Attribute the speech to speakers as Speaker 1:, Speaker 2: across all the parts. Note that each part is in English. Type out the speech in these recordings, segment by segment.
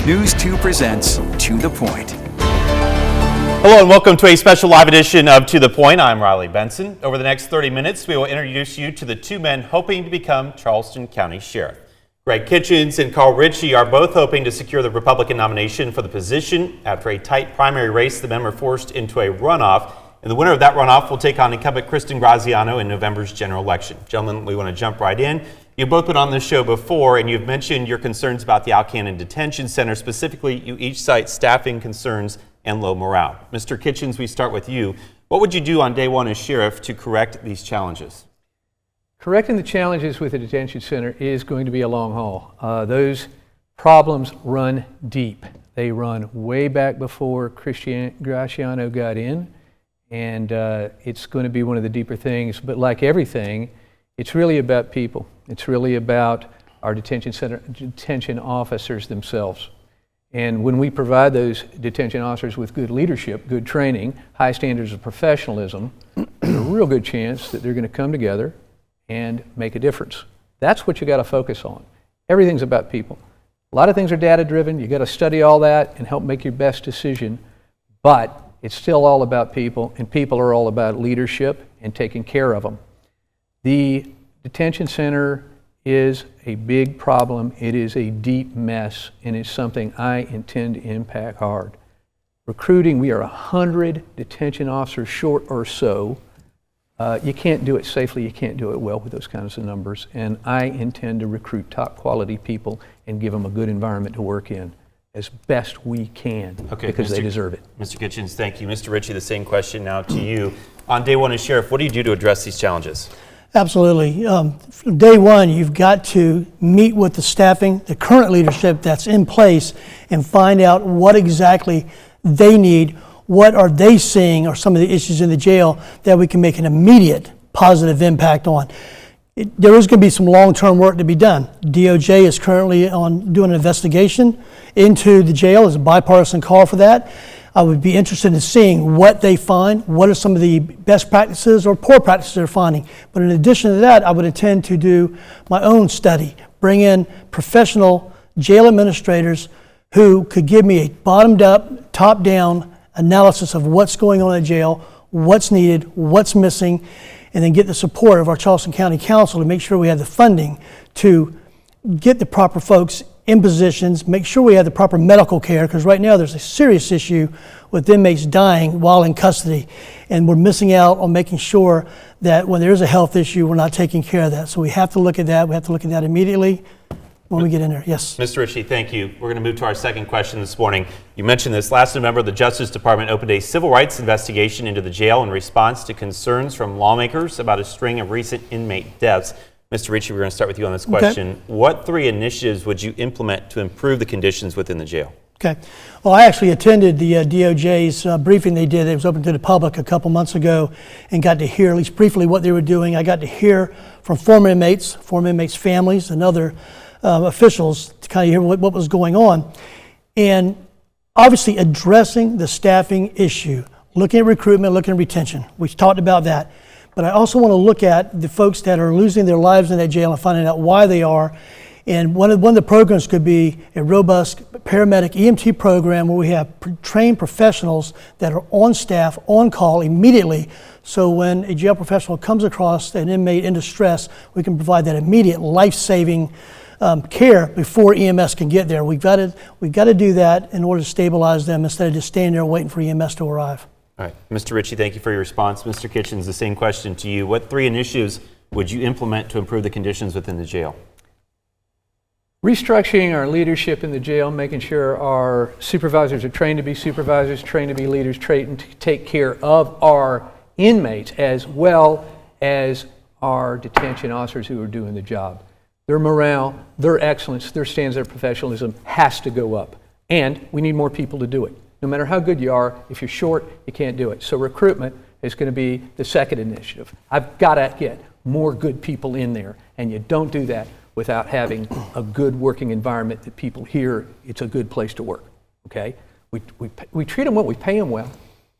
Speaker 1: News 2 presents To The Point.
Speaker 2: Hello and welcome to a special live edition of To The Point. I'm Riley Benson. Over the next 30 minutes, we will introduce you to the two men hoping to become Charleston County Sheriff. Greg Kitchens and Carl Ritchie are both hoping to secure the Republican nomination for the position. After a tight primary race, the men were forced into a runoff, and the winner of that runoff will take on incumbent Kristen Graziano in November's general election. Gentlemen, we want to jump right in. You've both been on this show before, and you've mentioned your concerns about the Alcannon Detention Center. Specifically, you each cite staffing concerns and low morale. Mr. Kitchens, we start with you. What would you do on day one as sheriff to correct these challenges?
Speaker 3: Correcting the challenges with the detention center is going to be a long haul. Those problems run deep. They run way back before Graziano got in, and it's going to be one of the deeper things. But like everything, it's really about people. It's really about our detention center, detention officers themselves. And when we provide those detention officers with good leadership, good training, high standards of professionalism, there's a real good chance that they're going to come together and make a difference. That's what you got to focus on. Everything's about people. A lot of things are data driven. You got to study all that and help make your best decision. But it's still all about people, and people are all about leadership and taking care of them. The detention center is a big problem. It is a deep mess, and it's something I intend to impact hard. Recruiting, we are 100 detention officers short or so. You can't do it safely, you can't do it well with those kinds of numbers, and I intend to recruit top quality people and give them a good environment to work in as best we can, because they deserve it.
Speaker 2: Mr. Kitchens, thank you. Mr. Ritchie, the same question now to you. On day one as sheriff, what do you do to address these challenges?
Speaker 4: Absolutely. From day one, you've got to meet with the staffing, the current leadership that's in place, and find out what exactly they need. What are they seeing are some of the issues in the jail that we can make an immediate positive impact on. There is going to be some long-term work to be done. DOJ is currently doing an investigation into the jail. There's a bipartisan call for that. I would be interested in seeing what they find, what are some of the best practices or poor practices they're finding. But in addition to that, I would intend to do my own study, bring in professional jail administrators who could give me a bottomed-up, top-down analysis of what's going on in jail, what's needed, what's missing, and then get the support of our Charleston County Council to make sure we have the funding to get the proper folks in positions, make sure we have the proper medical care, because right now there's a serious issue with inmates dying while in custody, and we're missing out on making sure that when there is a health issue, we're not taking care of that. So we have to look at that. We have to look at that immediately when we get in there. Yes.
Speaker 2: Mr. Ritchie, thank you. We're going to move to our second question this morning. You mentioned this last November, the Justice Department opened a civil rights investigation into the jail in response to concerns from lawmakers about a string of recent inmate deaths. Mr. Ritchie, we're going to start with you on this question. Okay. What three initiatives would you implement to improve the conditions within the jail?
Speaker 4: Okay. Well, I actually attended the DOJ's briefing they did. It was open to the public a couple months ago, and got to hear at least briefly what they were doing. I got to hear from former inmates, families, and other officials to kind of hear what was going on. And obviously addressing the staffing issue, looking at recruitment, looking at retention. We've talked about that. But I also want to look at the folks that are losing their lives in that jail and finding out why they are. And one of the programs could be a robust paramedic EMT program where we have trained professionals that are on staff, on call immediately. So when a jail professional comes across an inmate in distress, we can provide that immediate life-saving care before EMS can get there. We've got to do that in order to stabilize them instead of just standing there waiting for EMS to arrive.
Speaker 2: All right. Mr. Ritchie, thank you for your response. Mr. Kitchens, the same question to you. What three initiatives would you implement to improve the conditions within the jail?
Speaker 3: Restructuring our leadership in the jail, making sure our supervisors are trained to be supervisors, trained to be leaders, trained to take care of our inmates as well as our detention officers who are doing the job. Their morale, their excellence, their standards of professionalism has to go up. And we need more people to do it. No matter how good you are, if you're short, you can't do it. So recruitment is going to be the second initiative. I've got to get more good people in there, and you don't do that without having a good working environment that people hear it's a good place to work. Okay? We treat them well, we pay them well,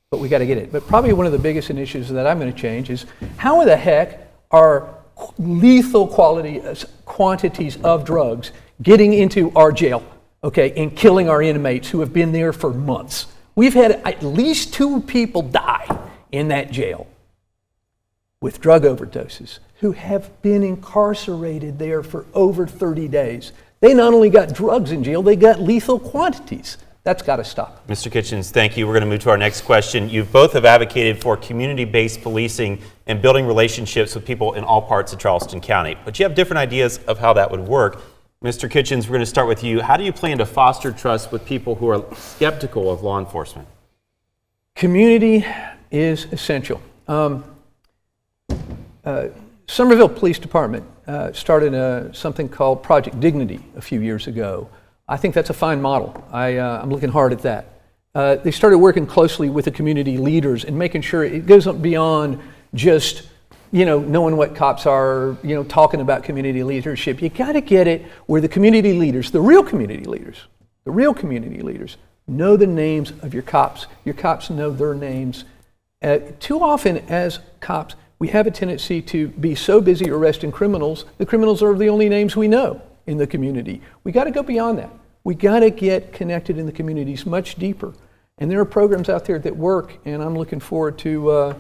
Speaker 3: but we got to get it. But probably one of the biggest initiatives that I'm going to change is how in the heck are lethal quantities of drugs getting into our jail? okay, and killing our inmates who have been there for months. We've had at least 2 people die in that jail with drug overdoses who have been incarcerated there for over 30 days. They not only got drugs in jail, they got lethal quantities. That's got to stop.
Speaker 2: Mr. Kitchens, thank you. We're going to move to our next question. You both have advocated for community-based policing and building relationships with people in all parts of Charleston County, but you have different ideas of how that would work. Mr. Kitchens, we're going to start with you. How do you plan to foster trust with people who are skeptical of law enforcement?
Speaker 3: Community is essential. Somerville Police Department started something called Project Dignity a few years ago. I think that's a fine model. I'm looking hard at that. They started working closely with the community leaders and making sure it goes up beyond just, knowing what cops are, talking about community leadership. You got to get it where the community leaders, the real community leaders, know the names of your cops. Your cops know their names. Too often as cops, we have a tendency to be so busy arresting criminals, the criminals are the only names we know in the community. We got to go beyond that. We got to get connected in the communities much deeper. And there are programs out there that work, and I'm looking forward to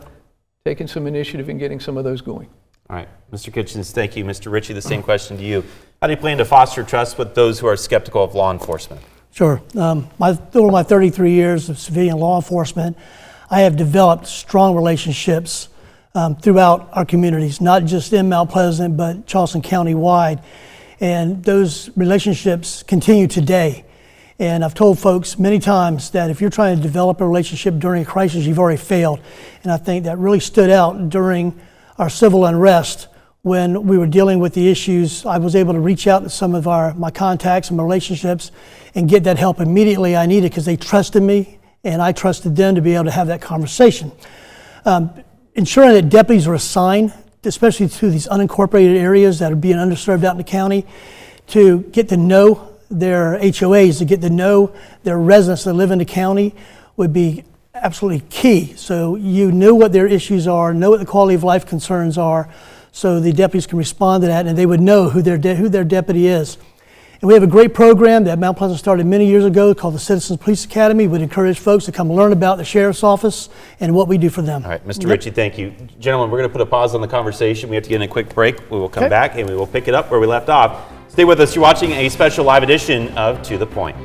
Speaker 3: taking some initiative and getting some of those going.
Speaker 2: All right, Mr. Kitchens, thank you. Mr. Ritchie, the same question to you. How do you plan to foster trust with those who are skeptical of law enforcement?
Speaker 4: Sure. Over my 33 years of civilian law enforcement, I have developed strong relationships throughout our communities, not just in Mount Pleasant, but Charleston County wide. And those relationships continue today. And I've told folks many times that if you're trying to develop a relationship during a crisis, you've already failed. And I think that really stood out during our civil unrest when we were dealing with the issues. I was able to reach out to some of my contacts and my relationships and get that help immediately I needed because they trusted me and I trusted them to be able to have that conversation. Ensuring that deputies are assigned, especially to these unincorporated areas that are being underserved out in the county, to get to know their HOAs, to get to know their residents that live in the county would be absolutely key. So you know what their issues are, know what the quality of life concerns are, so the deputies can respond to that and they would know who their deputy is. And we have a great program that Mount Pleasant started many years ago called the Citizens Police Academy. We'd encourage folks to come learn about the Sheriff's Office and what we do for them.
Speaker 2: All right, Mr. Ritchie, thank you. Gentlemen, we're going to put a pause on the conversation. We have to get in a quick break. We will come back and we will pick it up where we left off. Stay with us. You're watching a special live edition of To The Point.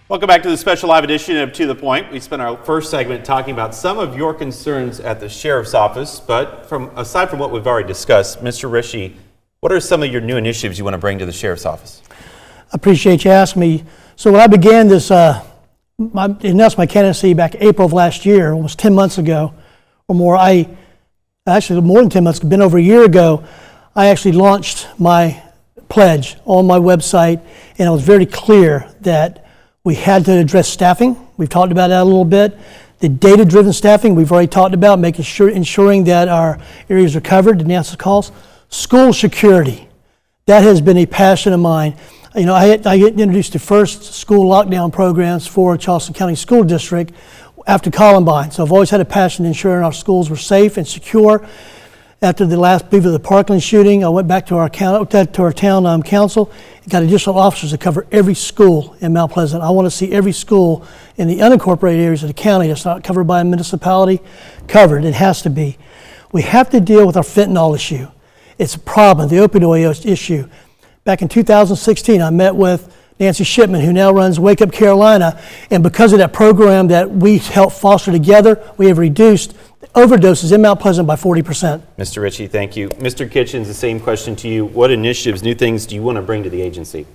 Speaker 2: Welcome back to the special live edition of To The Point. We spent our first segment talking about some of your concerns at the Sheriff's Office, but aside from what we've already discussed, Mr. Ritchie, what are some of your new initiatives you want to bring to the Sheriff's Office?
Speaker 4: I appreciate you asking me. So when I began this, announced my candidacy back April of last year, almost 10 months ago or more. Actually more than 10 months, been over a year ago, I actually launched my pledge on my website, and I was very clear that we had to address staffing. We've talked about that a little bit. The data-driven staffing we've already talked about, ensuring that our areas are covered and answer calls. School security, that has been a passion of mine. You know, I introduced the first school lockdown programs for Charleston County School District after Columbine. So I've always had a passion in ensuring our schools were safe and secure. After the last beef of the Parkland shooting, I went back to our town council and got additional officers to cover every school in Mount Pleasant. I want to see every school in the unincorporated areas of the county that's not covered by a municipality covered. It has to be. We have to deal with our fentanyl issue. It's a problem, the opioid issue. Back in 2016, I met with Nancy Shipman, who now runs Wake Up Carolina, and because of that program that we helped foster together, we have reduced overdoses in Mount Pleasant by 40%.
Speaker 2: Mr. Ritchie, thank you. Mr. Kitchens, the same question to you. What initiatives, new things do you want to bring to the agency?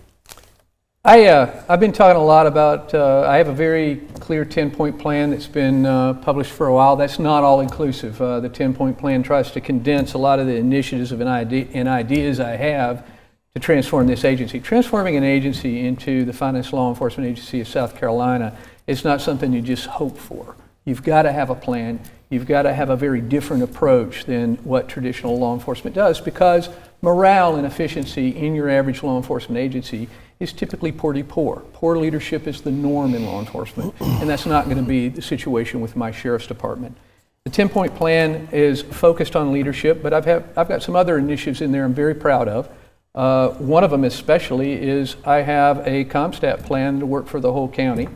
Speaker 3: I've been talking a lot about, I have a very clear 10-point plan that's been published for a while. That's not all inclusive. The 10-point plan tries to condense a lot of the initiatives and ideas I have to transform this agency. Transforming an agency into the finest law enforcement agency of South Carolina is not something you just hope for. You've got to have a plan. You've got to have a very different approach than what traditional law enforcement does, because morale and efficiency in your average law enforcement agency is typically pretty poor. Poor leadership is the norm in law enforcement, and that's not going to be the situation with my sheriff's department. The 10-point plan is focused on leadership, but I've got some other initiatives in there I'm very proud of. One of them especially is I have a CompStat plan to work for the whole county.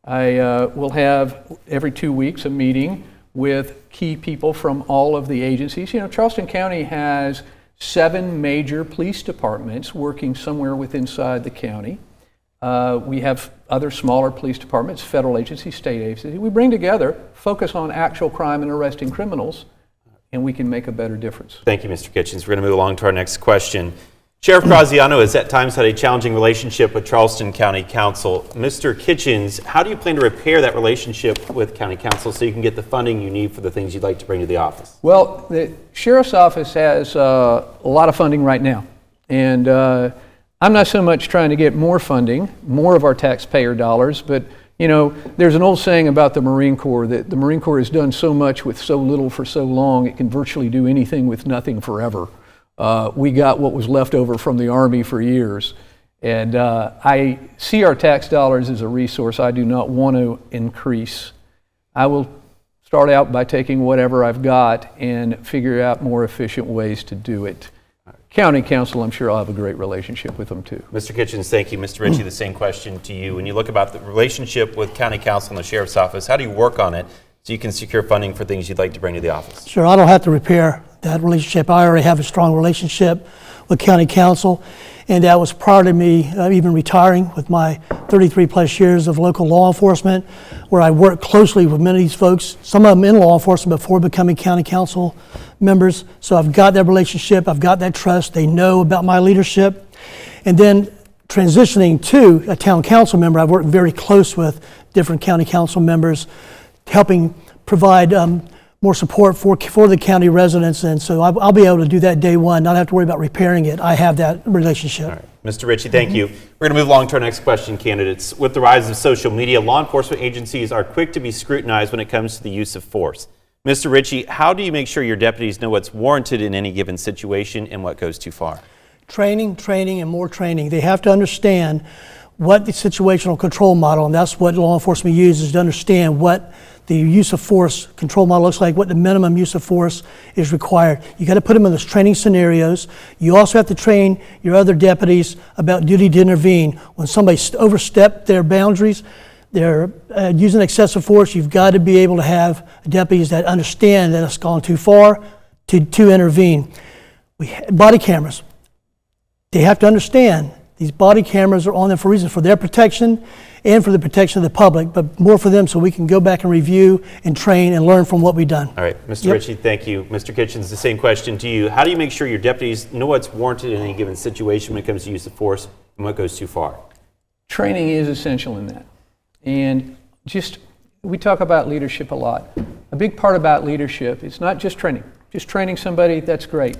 Speaker 3: I will have every 2 weeks a meeting with key people from all of the agencies. You know, Charleston County has 7 major police departments working somewhere inside the county. We have other smaller police departments, federal agencies, state agencies. We bring together, focus on actual crime and arresting criminals, and we can make a better difference.
Speaker 2: Thank you, Mr. Kitchens. We're going to move along to our next question. Sheriff Graziano has at times had a challenging relationship with Charleston County Council. Mr. Kitchens, how do you plan to repair that relationship with County Council so you can get the funding you need for the things you'd like to bring to the office?
Speaker 3: Well, the Sheriff's Office has a lot of funding right now. And I'm not so much trying to get more funding, more of our taxpayer dollars, but you know, there's an old saying about the Marine Corps that the Marine Corps has done so much with so little for so long, it can virtually do anything with nothing forever. We got what was left over from the Army for years. And I see our tax dollars as a resource I do not want to increase. I will start out by taking whatever I've got and figure out more efficient ways to do it. County Council, I'm sure I'll have a great relationship with them too.
Speaker 2: Mr. Kitchens, thank you. Mr. Ritchie, the same question to you. When you look about the relationship with County Council and the Sheriff's Office, how do you work on it so you can secure funding for things you'd like to bring to the office?
Speaker 4: Sure, I don't have to repair that relationship. I already have a strong relationship with County Council, and that was prior to me even retiring with my 33 plus years of local law enforcement, where I worked closely with many of these folks, some of them in law enforcement before becoming County Council members. So I've got that relationship, I've got that trust, they know about my leadership. And then transitioning to a town council member, I've worked very close with different county council members, helping provide more support for the county residents, and so I'll be able to do that day one, not have to worry about repairing it. I have that relationship.
Speaker 2: All right. Mr. Ritchie, thank you. We're going to move along to our next question, candidates. With the rise of social media, law enforcement agencies are quick to be scrutinized when it comes to the use of force. Mr. Ritchie, how do you make sure your deputies know what's warranted in any given situation and what goes too far?
Speaker 4: Training, and more training. They have to understand what the situational control model, and that's what law enforcement uses to understand what the use of force control model looks like, what the minimum use of force is required. You got to put them in those training scenarios. You also have to train your other deputies about duty to intervene. When somebody overstepped their boundaries, they're using excessive force, you've got to be able to have deputies that understand that it's gone too far to intervene. Body cameras. They have to understand these body cameras are on them for a reason, for their protection and for the protection of the public, but more for them so we can go back and review and train and learn from what we've done.
Speaker 2: All right, Mr.
Speaker 4: Yep.
Speaker 2: Ritchie, thank you. Mr. Kitchens, the same question to you. How do you make sure your deputies know what's warranted in any given situation when it comes to use of force and what goes too far?
Speaker 3: Training is essential in that. And we talk about leadership a lot. A big part about leadership is not just training. Just training somebody, that's great.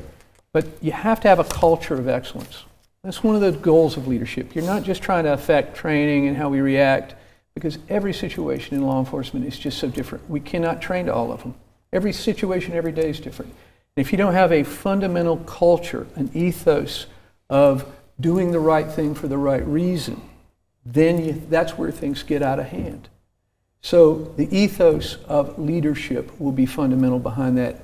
Speaker 3: But you have to have a culture of excellence. That's one of the goals of leadership. You're not just trying to affect training and how we react, because every situation in law enforcement is just so different. We cannot train to all of them. Every situation, every day is different. And if you don't have a fundamental culture, an ethos of doing the right thing for the right reason, then that's where things get out of hand. So the ethos of leadership will be fundamental behind that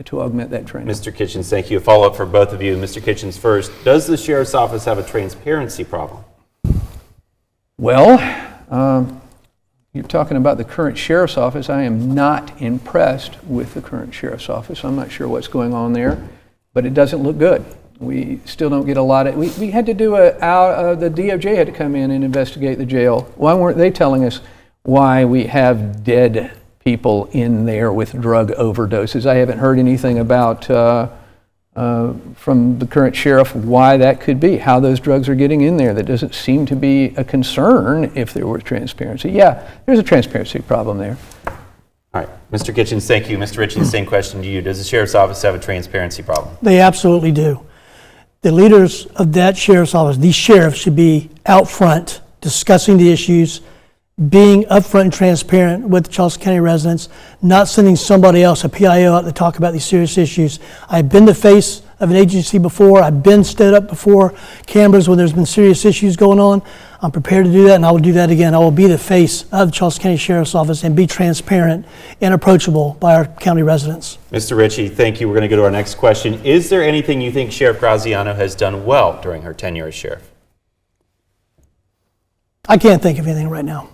Speaker 3: to augment that training.
Speaker 2: Mr. Kitchens, thank you. A follow-up for both of you. Mr. Kitchens first. Does the Sheriff's Office have a transparency problem?
Speaker 3: Well, you're talking about the current Sheriff's Office. I am not impressed with the current Sheriff's Office. I'm not sure what's going on there, but it doesn't look good. We still don't get a lot of, we had to do the DOJ had to come in and investigate the jail. Why weren't they telling us why we have dead people in there with drug overdoses? I haven't heard anything about from the current sheriff why that could be, how those drugs are getting in there. That doesn't seem to be a concern if there were transparency. Yeah, there's a transparency problem there.
Speaker 2: All right, Mr. Kitchens, thank you. Mr. Ritchie, the same question to you. Does the Sheriff's Office have a transparency problem?
Speaker 4: They absolutely do. The leaders of that sheriff's office, these sheriffs, should be out front discussing the issues, being upfront and transparent with Charleston County residents, not sending somebody else, a PIO, out to talk about these serious issues. I've been the face of an agency before. I've been stood up before cameras when there's been serious issues going on. I'm prepared to do that, and I will do that again. I will be the face of the Charleston County Sheriff's Office and be transparent and approachable by our county residents.
Speaker 2: Mr. Ritchie, thank you. We're going to go to our next question. Is there anything you think Sheriff Graziano has done well during her tenure as sheriff?
Speaker 4: I can't think of anything right now.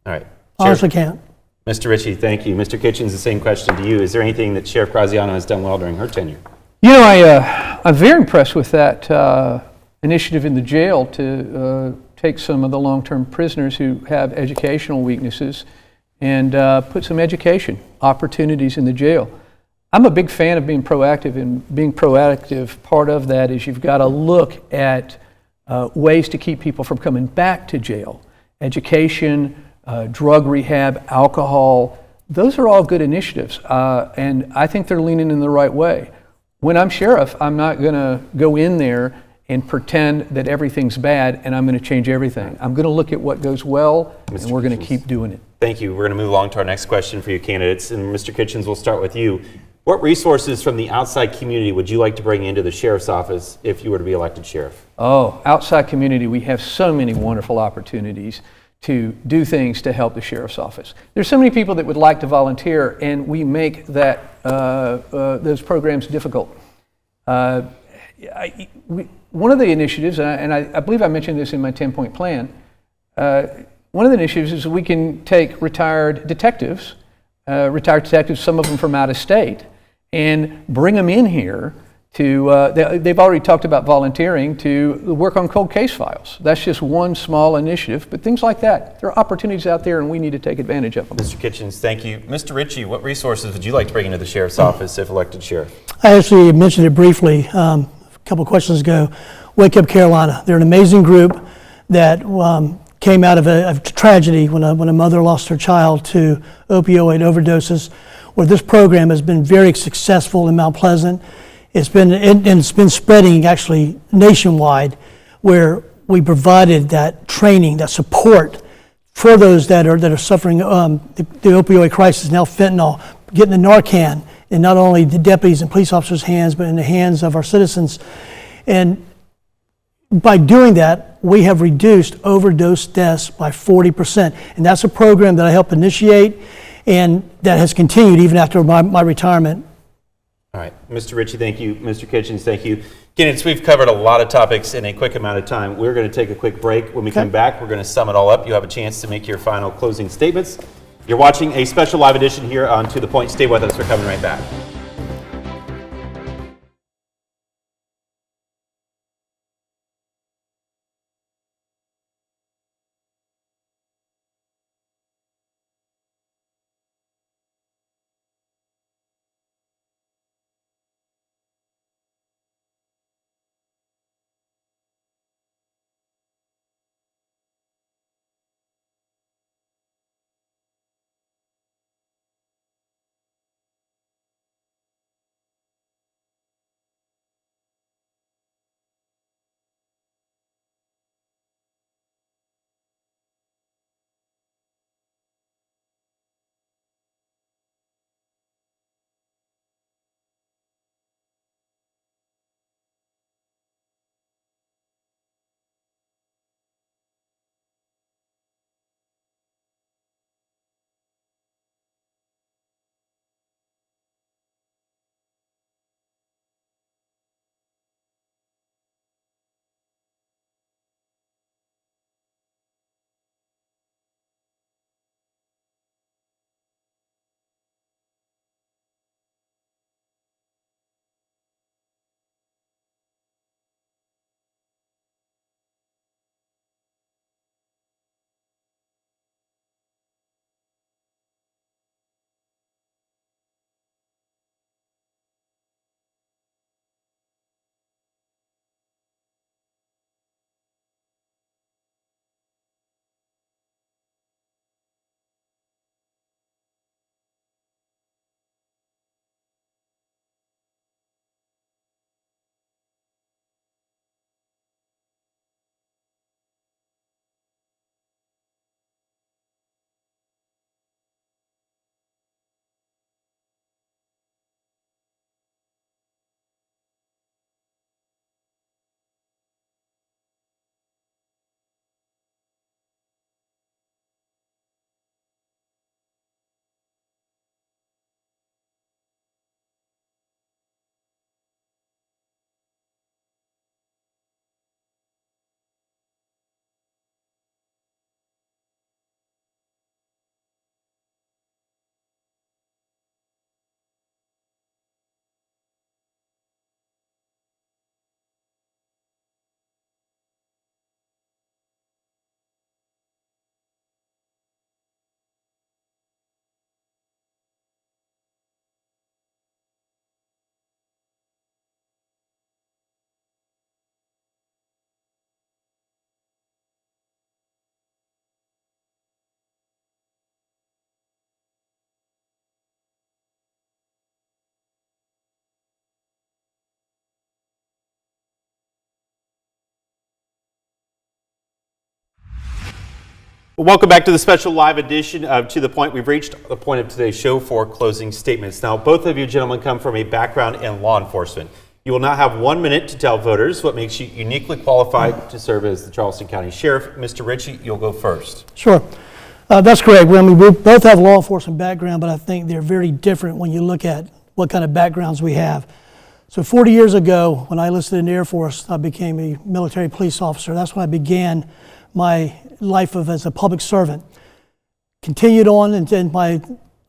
Speaker 2: All right.
Speaker 4: Honestly can't.
Speaker 2: Mr. Ritchie, thank you. Mr. Kitchens, the same question to you. Is there anything that Sheriff Graziano has done well during her tenure?
Speaker 3: You know, I'm very impressed with that initiative in the jail to take some of the long-term prisoners who have educational weaknesses and put some education opportunities in the jail. I'm a big fan of being proactive, and being proactive, part of that is you've got to look at ways to keep people from coming back to jail. Education, drug rehab, alcohol, those are all good initiatives, and I think they're leaning in the right way. When I'm sheriff, I'm not going to go in there and pretend that everything's bad and I'm going to change everything. I'm going to look at what goes well, and we're going to keep doing it.
Speaker 2: Thank you. We're going to move along to our next question for you candidates. And Mr. Kitchens, we'll start with you. What resources from the outside community would you like to bring into the sheriff's office if you were to be elected sheriff?
Speaker 3: Oh, outside community, we have so many wonderful opportunities to do things to help the sheriff's office. There's so many people that would like to volunteer, and we make that those programs difficult. One of the initiatives, and I believe I mentioned this in my 10-point plan, one of the initiatives is we can take retired detectives, some of them from out of state, and bring them in here to, they've already talked about volunteering to work on cold case files. That's just one small initiative, but things like that. There are opportunities out there and we need to take advantage of them.
Speaker 2: Mr. Kitchens, thank you. Mr. Ritchie, what resources would you like to bring into the sheriff's office if elected sheriff?
Speaker 4: I actually mentioned it briefly a couple of questions ago. Wake Up Carolina. They're an amazing group that came out of a tragedy when a mother lost her child to opioid overdoses, where this program has been very successful in Mount Pleasant. It's been spreading actually nationwide, where we provided that training, that support for those that are suffering the opioid crisis, now fentanyl, getting the Narcan in not only the deputies and police officers' hands, but in the hands of our citizens. And by doing that, we have reduced overdose deaths by 40%. And that's a program that I helped initiate, and that has continued even after my retirement.
Speaker 2: All right, Mr. Ritchie, thank you. Mr. Kitchens, thank you. Candidates, we've covered a lot of topics in a quick amount of time. We're going to take a quick break. When we come back, we're going to sum it all up. You have a chance to make your final closing statements. You're watching a special live edition here on To The Point. Stay with us. We're coming right back. Welcome back to the special live edition of To The Point. We've reached the point of today's show for closing statements. Now, both of you gentlemen come from a background in law enforcement. You will now have 1 minute to tell voters what makes you uniquely qualified to serve as the Charleston County Sheriff. Mr. Ritchie, you'll go first.
Speaker 4: Sure. That's correct. Well, I mean, we both have law enforcement background, but I think they're very different when you look at what kind of backgrounds we have. So 40 years ago, when I enlisted in the Air Force, I became a military police officer. That's when I began my life as a public servant. Continued on into my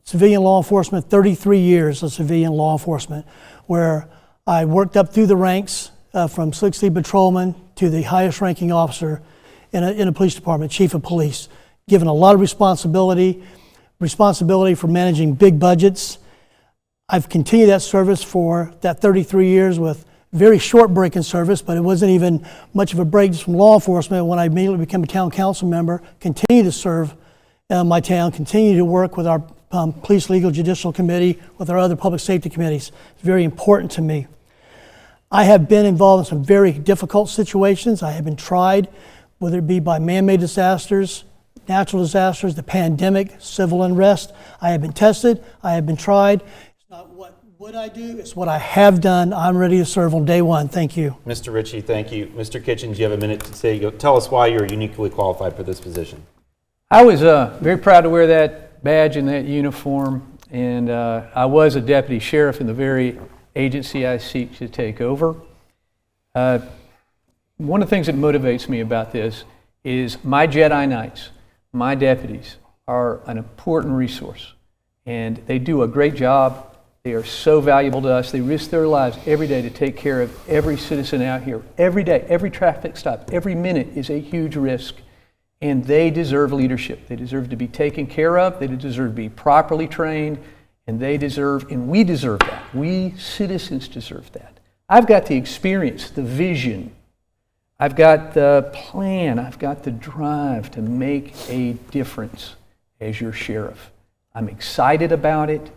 Speaker 4: civilian law enforcement, 33 years of civilian law enforcement, where I worked up through the ranks from 60 patrolman to the highest ranking officer in a police department, chief of police, given a lot of responsibility for managing big budgets. I've continued that service for that 33 years with very short break in service, but it wasn't even much of a break from law enforcement when I immediately became a town council member, continue to serve my town, continue to work with our police legal judicial committee, with our other public safety committees. It's very important to me. I have been involved in some very difficult situations. I have been tried, whether it be by man-made disasters, natural disasters, the pandemic, civil unrest. I have been tested, I have been tried. It's not what would I do, it's what I have done. I'm ready to serve on day one. Thank you.
Speaker 2: Mr. Ritchie, thank you. Mr. Kitchens, you have a minute to say, tell us why you're uniquely qualified for this position.
Speaker 3: I was very proud to wear that badge and that uniform, and I was a deputy sheriff in the very agency I seek to take over. One of the things that motivates me about this is my Jedi Knights, my deputies, are an important resource, and they do a great job. They are so valuable to us. They risk their lives every day to take care of every citizen out here. Every day, every traffic stop, every minute is a huge risk. And they deserve leadership. They deserve to be taken care of. They deserve to be properly trained. And we deserve that. We citizens deserve that. I've got the experience, the vision. I've got the plan. I've got the drive to make a difference as your sheriff. I'm excited about it.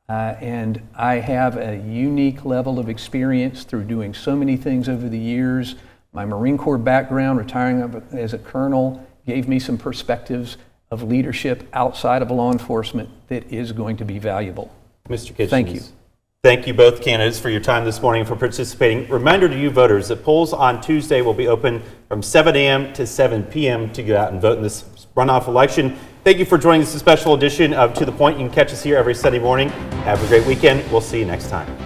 Speaker 3: And I have a unique level of experience through doing so many things over the years. My Marine Corps background, retiring as a colonel, gave me some perspectives of leadership outside of law enforcement that is going to be valuable.
Speaker 2: Mr. Kitchens.
Speaker 3: Thank you.
Speaker 2: Thank you both candidates for your time this morning and for participating. Reminder to you voters that polls on Tuesday will be open from 7 a.m. to 7 p.m. to get out and vote in this runoff election. Thank you for joining this special edition of To The Point. You can catch us here every Sunday morning. Have a great weekend. We'll see you next time.